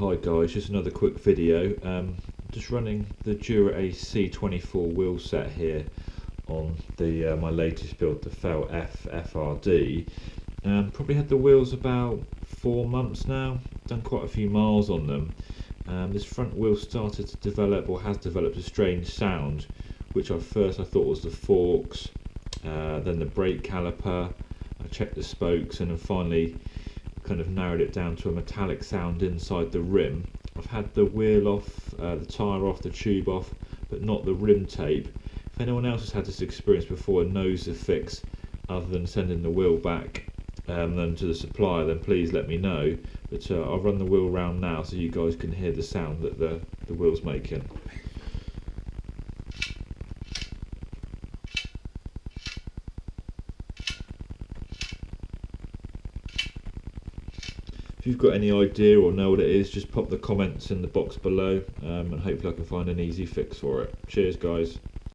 Hi guys, just another quick video. Just running the Dura C24 wheel set here on the my latest build, the Felt F FRD. Probably had the wheels about 4 months now. Done quite a few miles on them. This front wheel started to develop, or has developed, a strange sound, which I thought was the forks, then the brake caliper. I checked the spokes, and then finally kind of narrowed it down to a metallic sound inside the rim. I've had the wheel off, the tyre off, the tube off, but not the rim tape. If anyone else has had this experience before and knows the fix other than sending the wheel back then to the supplier, then please let me know. But I'll run the wheel round now so you guys can hear the sound that the wheel's making. If you've got any idea or know what it is, just pop the comments in the box below, and hopefully I can find an easy fix for it. Cheers guys.